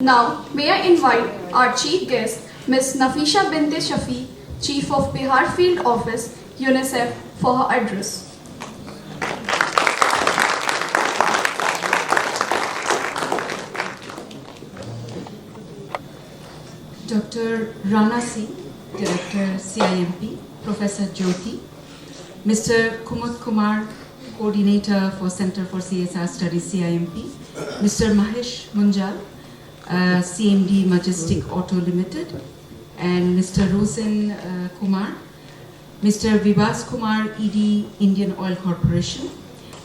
Now, may I invite our chief guest, Ms. Nafisha Binte Shafi, Chief of Bihar Field Office, UNICEF, for her address. Dr. Rana Singh, Director CIMP, Professor Jyoti, Mr. Kumud Kumar, Coordinator for Center for CSR Studies CIMP, Mr. Mahesh Munjal, CMD Majestic Auto Limited, and Mr. Rosen Kumar, Mr. Vibhas Kumar, ED Indian Oil Corporation,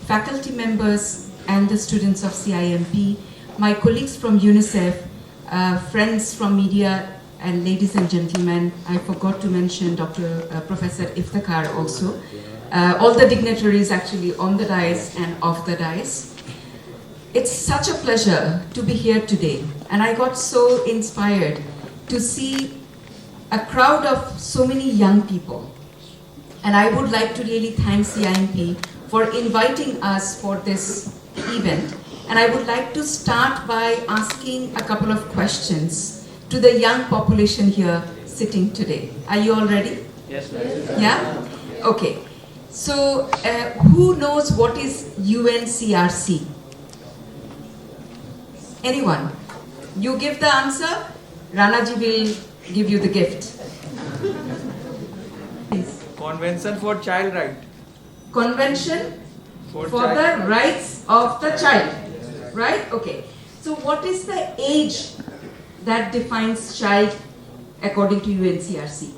faculty members and the students of CIMP, my colleagues from UNICEF, friends from media, and ladies and gentlemen, I forgot to mention Professor Iccsr also, all the dignitaries actually on the dais and off the dais. It's such a pleasure to be here today, and I got so inspired to see a crowd of so many young people. And I would like to really thank CIMP for inviting us for this event. And I would like to start by asking a couple of questions to the young population here sitting today. Are you all ready? Yes, ma'am. Yeah? Okay. So, who knows what is UNCRC? Anyone? You give the answer, Ranaji will give you the gift. Please. Convention for Child Right. Convention for Child. the rights of the child. Right? Okay. So what is the age that defines child according to UNCRC?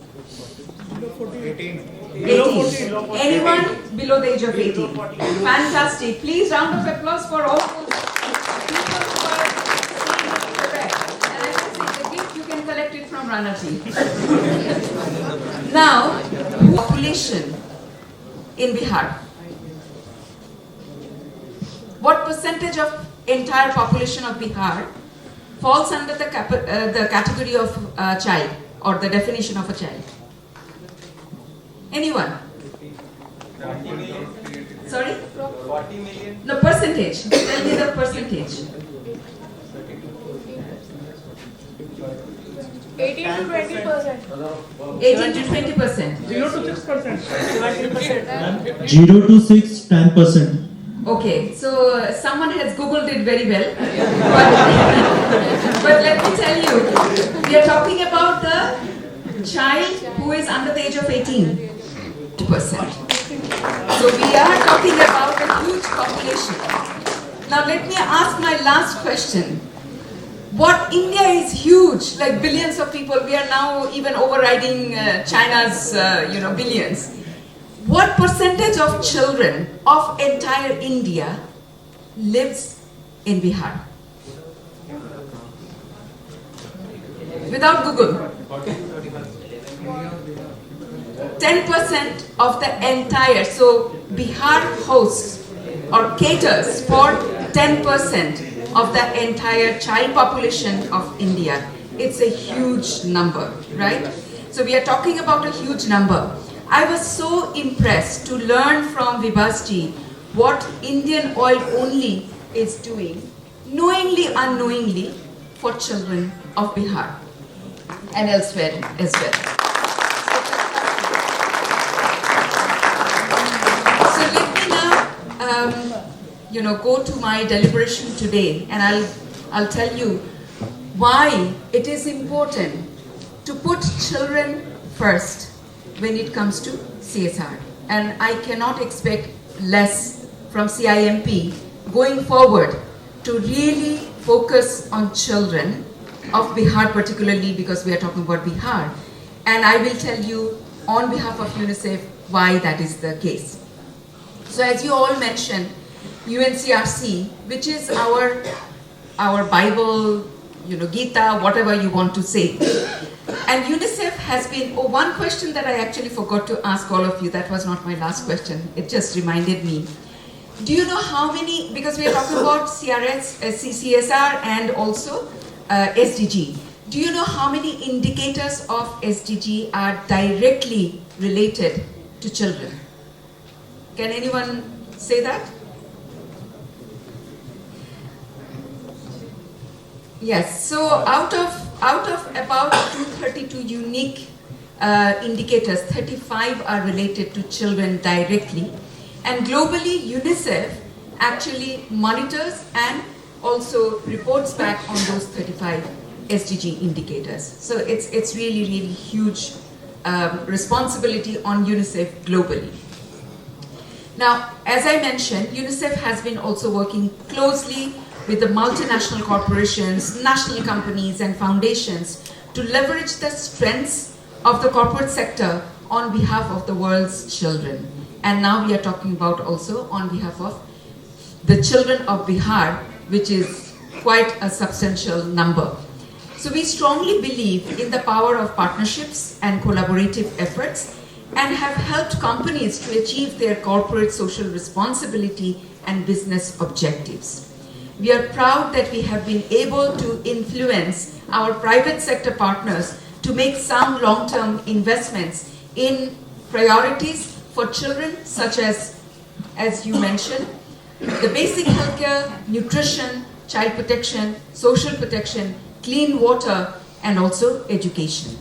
18. 18. Anyone below the age of 18? Fantastic. Please, round of applause for all those people who are saying correct. And as I say, the gift you can collect it from Ranaji. Now, population in Bihar. What percentage of entire population of Bihar falls under the category of child or the definition of a child? Anyone? 40 million. Sorry? 40 million. No, percentage. Tell me the percentage. 18 to 20%. 18 to 20%. 0 to 6%. 70%. 0 to 6, 10%. Okay, so someone has Googled it very well. But let me tell you, we are talking about the child who is under the age of 18%. So we are talking about a huge population. Now let me ask my last question. What India is huge, like billions of people. We are now even overriding China's, billions. What percentage of children of entire India lives in Bihar? Without Google. 10% of the entire, so Bihar hosts or caters for 10% of the entire child population of India. It's a huge number, right? So we are talking about a huge number. I was so impressed to learn from Vibhasji what Indian Oil Only is doing, knowingly, unknowingly, for children of Bihar and elsewhere as well. So let me now, go to my deliberation today, and I'll tell you why it is important to put children first when it comes to CSR. And I cannot expect less from CIMP going forward to really focus on children of Bihar, particularly because we are talking about Bihar. And I will tell you on behalf of UNICEF why that is the case. So as you all mentioned, UNCRC, which is our Bible, Gita, whatever you want to say. And UNICEF has been, one question that I actually forgot to ask all of you, that was not my last question, it just reminded me. Do you know how many, because we are talking about CSR and also SDG. Do you know how many indicators of SDG are directly related to children? Can anyone say that? Yes, so out of about 232 unique indicators, 35 are related to children directly, and globally UNICEF actually monitors and also reports back on those 35 SDG indicators. So it's really huge responsibility on UNICEF globally. Now, as I mentioned, UNICEF has been also working closely with the multinational corporations, national companies, and foundations to leverage the strengths of the corporate sector on behalf of the world's children. And now we are talking about also on behalf of the children of Bihar, which is quite a substantial number. So we strongly believe in the power of partnerships and collaborative efforts, and have helped companies to achieve their corporate social responsibility and business objectives. We are proud that we have been able to influence our private sector partners to make sound long-term investments in priorities for children, such as you mentioned, the basic healthcare, nutrition, child protection, social protection, clean water, and also education.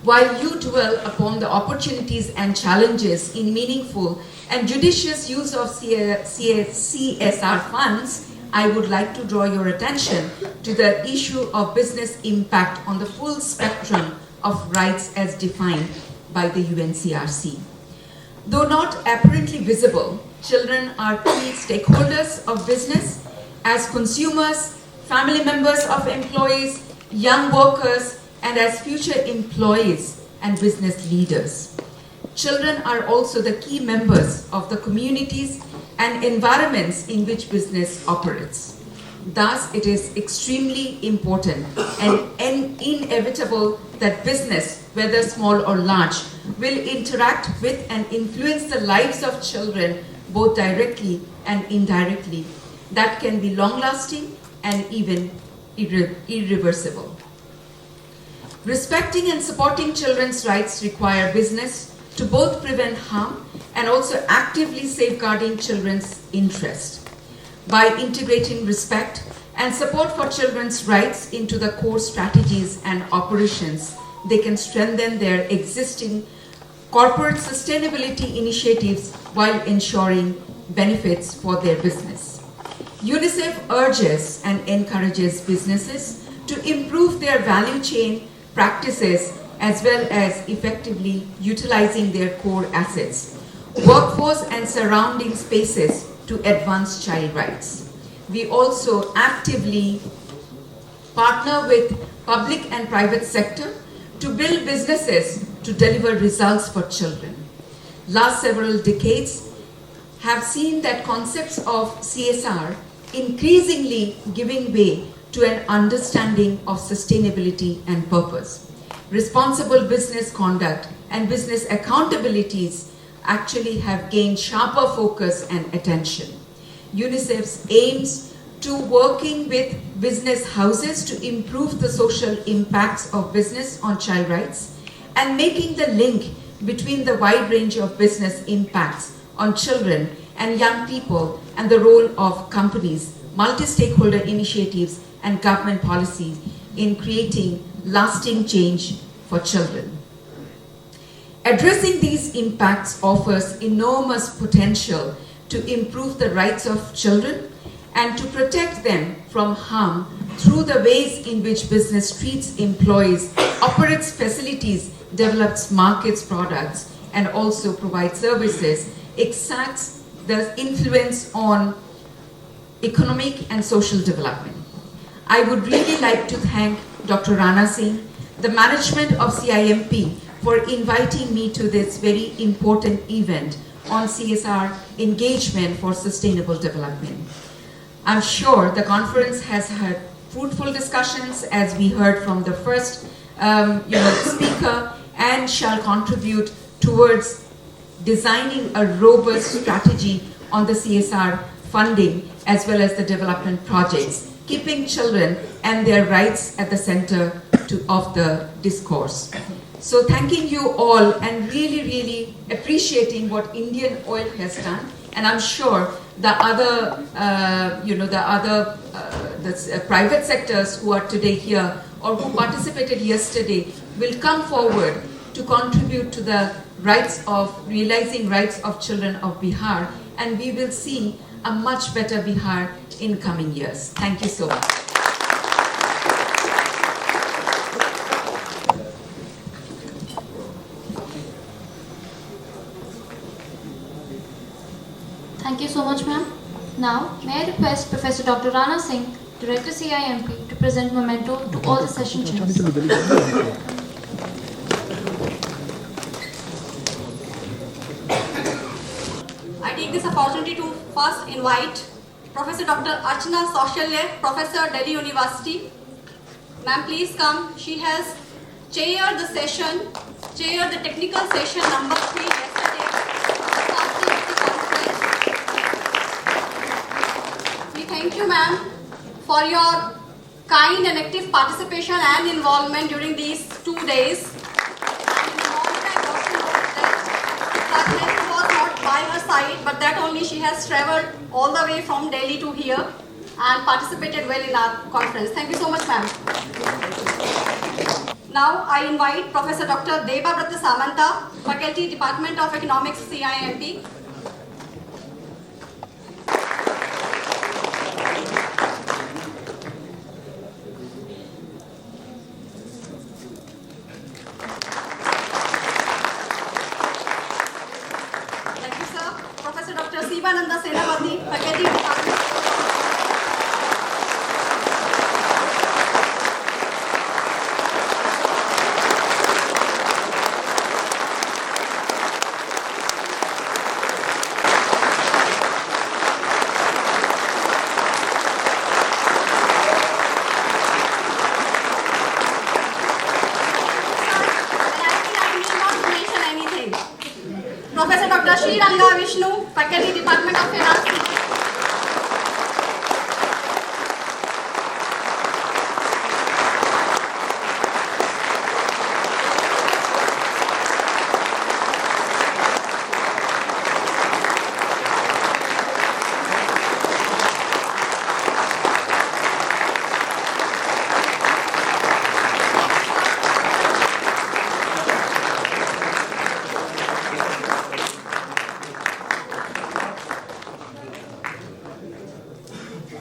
While you dwell upon the opportunities and challenges in meaningful and judicious use of CSR funds, I would like to draw your attention to the issue of business impact on the full spectrum of rights as defined by the UNCRC. Though not apparently visible, children are key stakeholders of business as consumers, family members of employees, young workers, and as future employees and business leaders. Children are also the key members of the communities and environments in which business operates. Thus, it is extremely important and inevitable that business, whether small or large, will interact with and influence the lives of children both directly and indirectly. That can be long-lasting and even irreversible. Respecting and supporting children's rights require business to both prevent harm and also actively safeguarding children's interest. By integrating respect and support for children's rights into the core strategies and operations, they can strengthen their existing corporate sustainability initiatives while ensuring benefits for their business. UNICEF urges and encourages businesses to improve their value chain practices as well as effectively utilizing their core assets, workforce and surrounding spaces to advance child rights. We also actively partner with public and private sector to build businesses to deliver results for children. Last several decades have seen that concepts of CSR increasingly giving way to an understanding of sustainability and purpose. Responsible business conduct and business accountabilities actually have gained sharper focus and attention. UNICEF aims to working with business houses to improve the social impacts of business on child rights and making the link between the wide range of business impacts on children and young people and the role of companies, multi-stakeholder initiatives, and government policies in creating lasting change for children. Addressing these impacts offers enormous potential to improve the rights of children and to protect them from harm through the ways in which business treats employees, operates facilities, develops markets products, and also provides services, exerts the influence on economic and social development. I would really like to thank Dr. Rana Singh, the management of CIMP, for inviting me to this very important event on CSR engagement for sustainable development. I'm sure the conference has had fruitful discussions, as we heard from the first speaker, and shall contribute towards designing a robust strategy on the CSR funding as well as the development projects, keeping children and their rights at the center of the discourse. So thanking you all and really appreciating what Indian Oil has done, and I'm sure the other private sectors who are today here or who participated yesterday will come forward to contribute to the realizing rights of children of Bihar, and we will see a much better Bihar in coming years. Thank you so much. Thank you so much, ma'am. Now, may I request Professor Dr. Rana Singh, Director CIMP, to present memento to all the session chairs. I take this opportunity to first invite Professor Dr. Archana Saushalya, Professor, Delhi University. Ma'am, please come. She has chaired the session, chaired the technical session number 3 yesterday. We thank you, ma'am, for your kind and active participation and involvement during these 2 days. And in the moment I got to know that Patna was not by her side, but that only she has travelled all the way from Delhi to here and participated well in our conference. Thank you so much, ma'am. Now I invite Professor Dr. Deba Brata Samanta, Faculty, Department of Economics, CIMP. Thank you, sir. Professor Dr. Sivananda Senapati, Faculty, Department. Professor Dr. Sri Ranga Vishnu, Faculty, Department of Finance.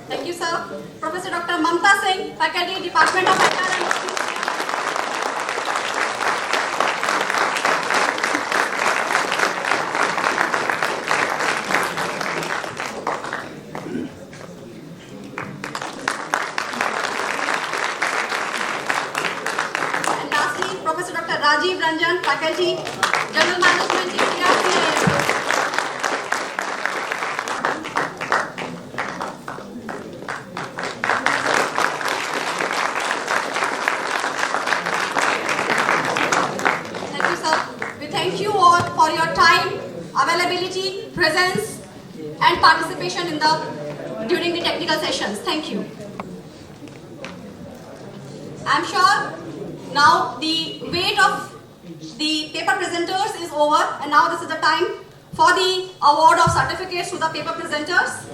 Thank you, sir. Professor Dr. Mamta Singh, Faculty, Department of HR and And lastly, Professor Dr. Rajiv Ranjan, Faculty, General Management, India CSR. Thank you, sir. We thank you all for your time, availability, presence, and participation during the technical sessions. Thank you. I'm sure now the wait of the paper presenters is over, and now this is the time for the award of certificates to the paper presenters.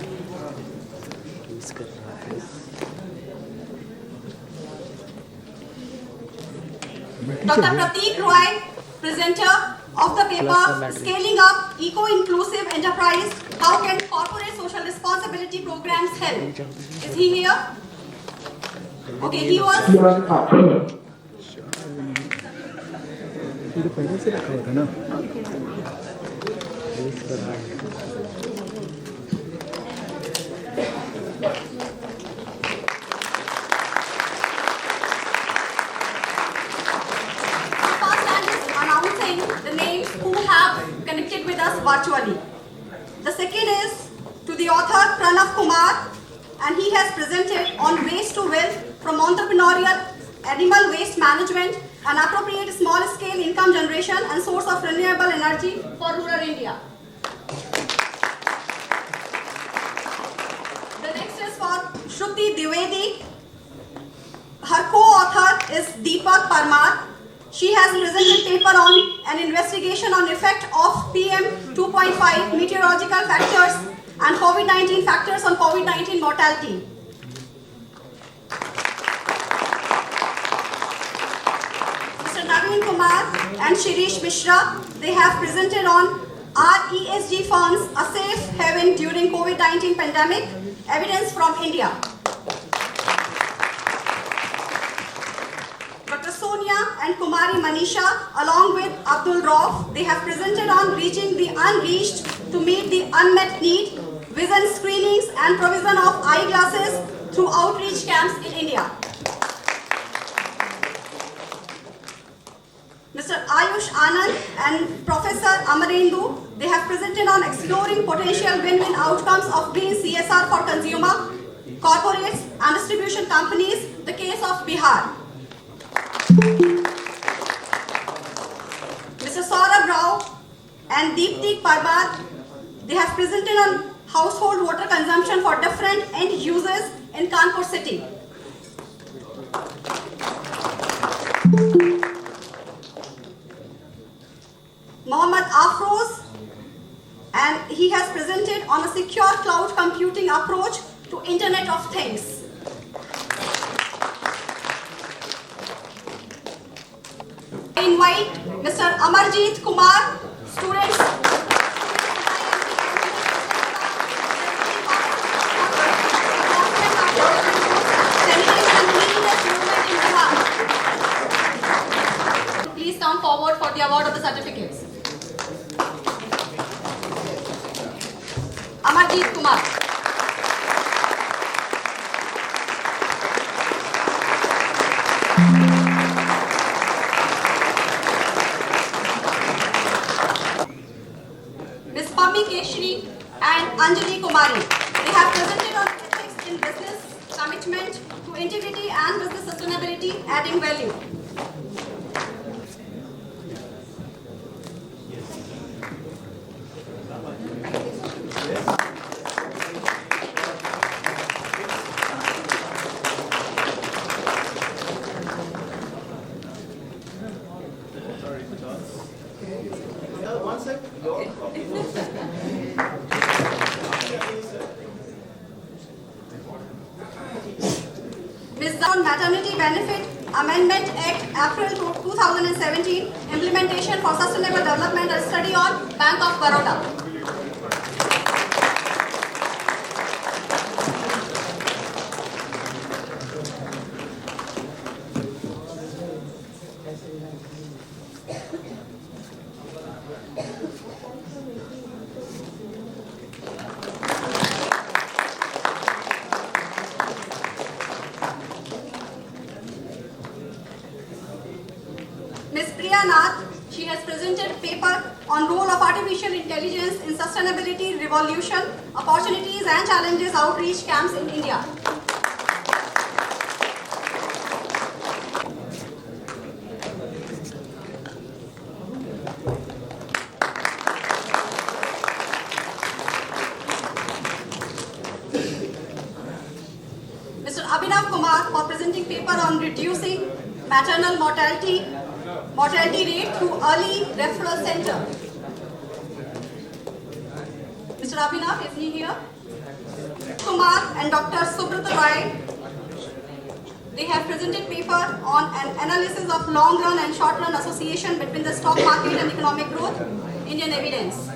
Dr. Prateek Roy, presenter of the paper Scaling Up Eco-Inclusive Enterprise, How Can Corporate Social Responsibility Programs Help? Is he here? Okay, he was... connected with us virtually. The second is to the author Pranav Kumar, and he has presented on waste to wealth from entrepreneurial, animal waste management, and appropriate small-scale income generation and source of renewable energy for rural India. The next is for Shruti Dwivedi. Her co-author is Deepak Parmar. She has presented a paper on an investigation on effect of PM 2.5 meteorological factors and COVID-19 factors on COVID-19 mortality. Naveen Kumar and Shirish Mishra. They have presented on Are ESG funds a safe haven during COVID-19 pandemic? Evidence from India. Dr. Sonia and Kumari Manisha, along with Abdul Rauf, they have presented on reaching the unreached to meet the unmet need, vision screenings and provision of eyeglasses through outreach camps in India. Mr. Ayush Anand and Professor Amarendu, they have presented on exploring potential win-win outcomes of green CSR for consumer, corporates and distribution companies, the case of Bihar. Mr. Saurabh Rao and Deepti Parbat, they have presented on household water consumption for different end users in Kanpur city. Mohammad Afroz, and he has presented on a secure cloud computing approach to Internet of Things. I invite Mr. Amarjeet Kumar, students. Please come forward for the award of the certificates. Amarjeet Kumar. Ms. Pammi Keshri and Anjali Kumari. They have presented on ethics in business, commitment to integrity and business sustainability, adding value. Ms. on Maternity Benefit Amendment Act, April 2017, Implementation for Sustainable Development, a study on Bank of Baroda. Ms. Priya Nath, she has presented a paper on role of artificial intelligence in sustainability revolution, opportunities and challenges outreach camps in India. Mr. Abhinav Kumar for presenting paper on reducing maternal mortality rate through early referral center. Mr. Abhinav, is he here? Kumar and Dr. Subrata Roy, they have presented paper on an analysis of long-run and short-run association between the stock market and economic growth, Indian evidence.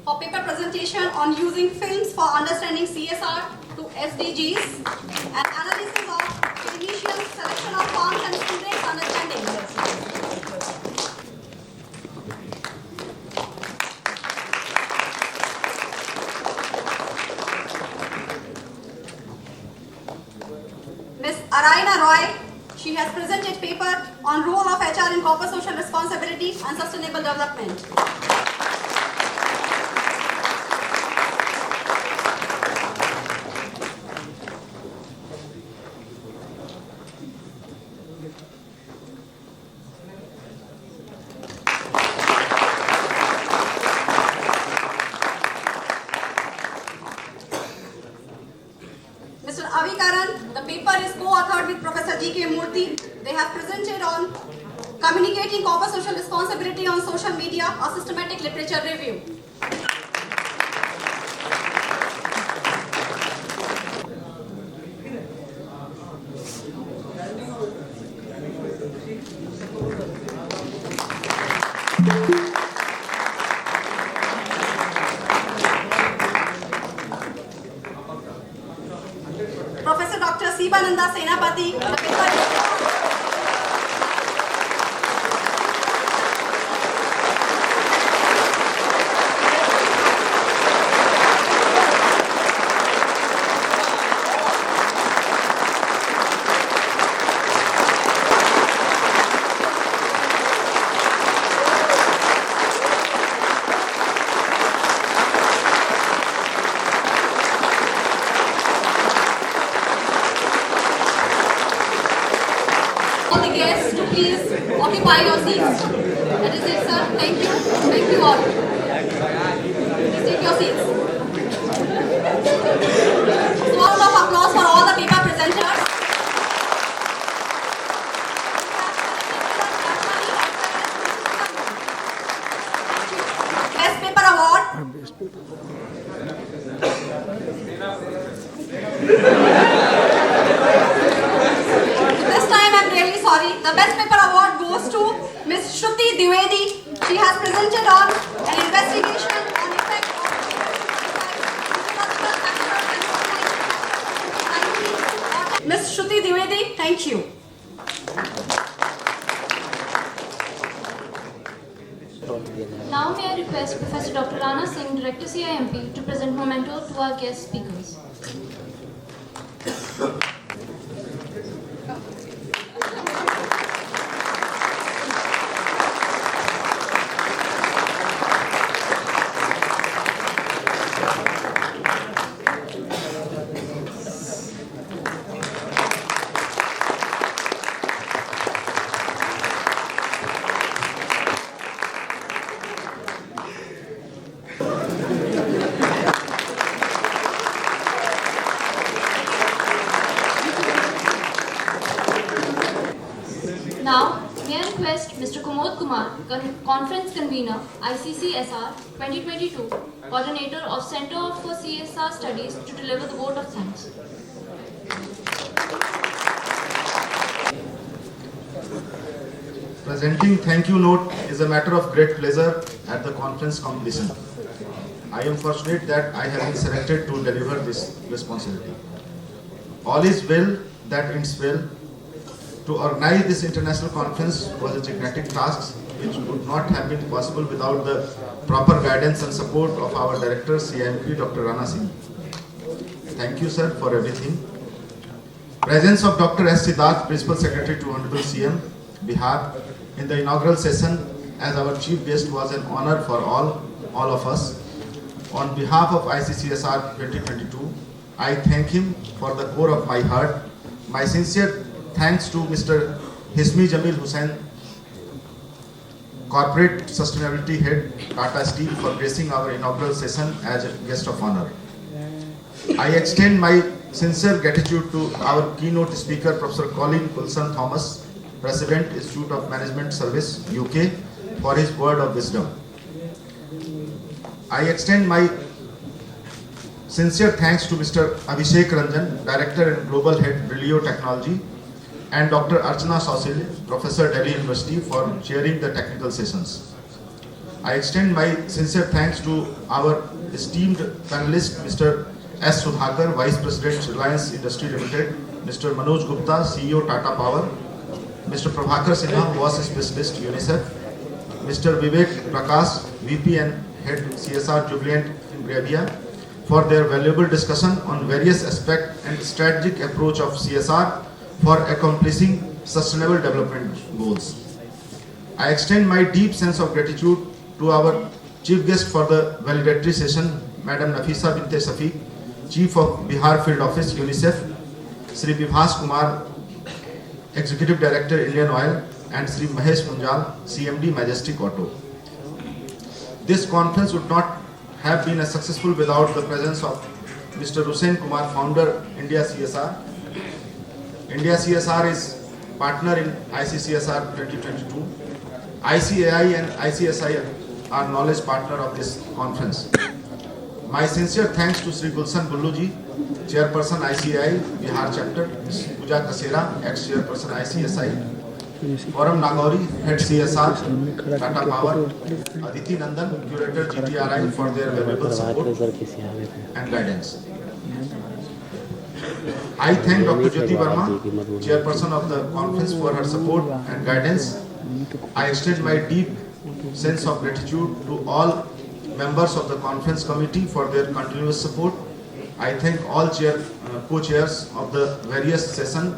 For paper presentation on using films for understanding CSR to SDGs and analysis of initial selection of farms and students understanding. Ms. Araina Roy, she has presented paper on role of HR in corporate social responsibility and sustainable development. D.K. Murthy. They have presented on communicating corporate social responsibility on social media, a systematic literature review. Professor Dr. Sivananda Senapati, the paper all the guests to please occupy your seats. That is it, sir. Thank you. Thank you all. Please take your seats. So, a round of applause for all the paper presenters. Best Paper Award. This time I'm really sorry. The Best Paper Award goes to Ms. Shruti Dwivedi. She has presented on an investigation on effect of Ms. Shruti Dwivedi, thank you. Now may I request Professor Dr. Rana Singh, Director CIMP, to present memento to our guest speakers. Now, may I request Mr. Kumar, Conference Convener, ICCSR 2022, Coordinator of Center for CSR Studies, to deliver the vote of thanks. Presenting thank you note is a matter of great pleasure at the conference completion. I am fortunate that I have been selected to deliver this responsibility. All is well that ends well. To organize this international conference was a gigantic task which would not have been possible without the proper guidance and support of our director, CIMP, Dr. Rana Singh. Thank you, sir, for everything. Presence of Dr. S. Siddharth, Principal Secretary to Honorable CM, Bihar, in the inaugural session as our chief guest was an honor for all of us. On behalf of ICCSR 2022, I thank him for the core of my heart. My sincere thanks to Mr. Hismi Jamil Hussain, Corporate Sustainability Head, Tata Steel, for gracing our inaugural session as a guest of honor. I extend my sincere gratitude to our keynote speaker, Professor Colin Coulson Thomas, President, Institute of Management Service, UK, for his word of wisdom. I extend my sincere thanks to Mr. Abhishek Ranjan, Director and Global Head, Relio Technology, and Dr. Archana Sausil, Professor, Delhi University, for chairing the technical sessions. I extend my sincere thanks to our esteemed panelist, Mr. S. Sudhakar, Vice President, Reliance Industry Limited, Mr. Manoj Gupta, CEO, Tata Power, Mr. Prabhakar Sinha, WAS Specialist, UNICEF, Mr. Vivek Prakash, VP and Head, CSR Jubilant in Brevia, for their valuable discussion on various aspects and strategic approach of CSR for accomplishing sustainable development goals. I extend my deep sense of gratitude to our chief guest for the valedictory session, Madam Nafisa Binte Shafiq, Chief of Bihar Field Office, UNICEF, Sri Vibhas Kumar, Executive Director, Indian Oil, and Sri Mahesh Munjal, CMD, Majestic Auto. This conference would not have been as successful without the presence of Mr. Hussain Kumar, Founder, India CSR, India CSR is partner in ICCSR 2022. ICAI and ICSI are knowledge partner of this conference. My sincere thanks to Sri Gulshan Bulluji, Chairperson ICAI Bihar Chapter, Ms. Pooja Kasera, ex-Chairperson ICSI, Forum Nagauri, Head CSR, Tata Power, Aditi Nandan, Curator GTRI for their valuable support and guidance. I thank Dr. Jyoti Verma, Chairperson of the conference, for her support and guidance. I extend my deep sense of gratitude to all members of the conference committee for their continuous support. I thank all co-chairs of the various sessions,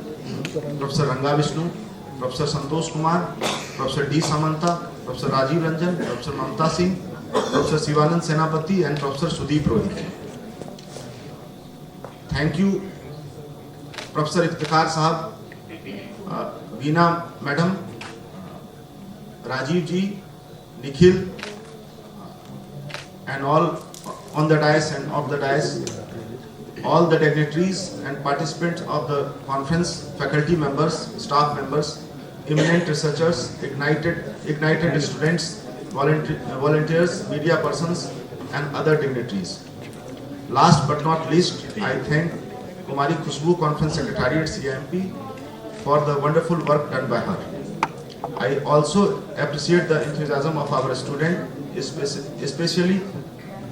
Professor Ranga Vishnu, Professor Santosh Kumar, Professor D. Samanta, Professor Rajiv Ranjan, Professor Mamta Singh, Professor Sivanand Senapati and Professor Sudeep Rohit. Thank you Professor Iftikhar Sahab, Veena Madam, Rajiv Ji, Nikhil, and all on the dais and off the dais, all the dignitaries and participants of the conference, faculty members, staff members, eminent researchers, ignited students, volunteers, media persons, and other dignitaries. Last but not least, I thank Kumari Khushbu, Conference Secretariat CIMP, for the wonderful work done by her. I also appreciate the enthusiasm of our student, especially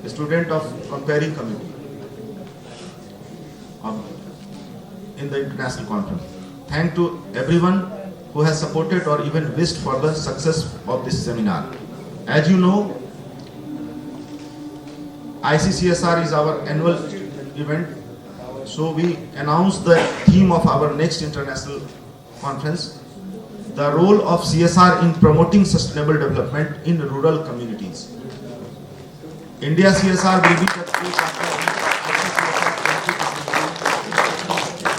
the student of comparing committee in the international conference. Thank to everyone who has supported or even wished for the success of this seminar. As you know, ICCSR is our annual event, so we announced the theme of our next international conference, the role of CSR in promoting sustainable development in rural communities. India CSR will be the key partner in ICCSR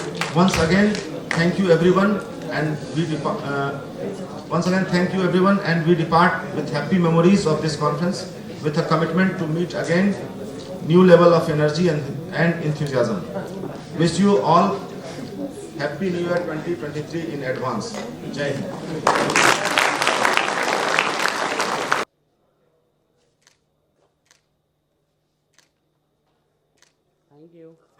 2022. Once again, thank you everyone, and we depart with happy memories of this conference, with a commitment to meet again new level of energy and enthusiasm. Wish you all Happy New Year 2023 in advance. Jai Hind.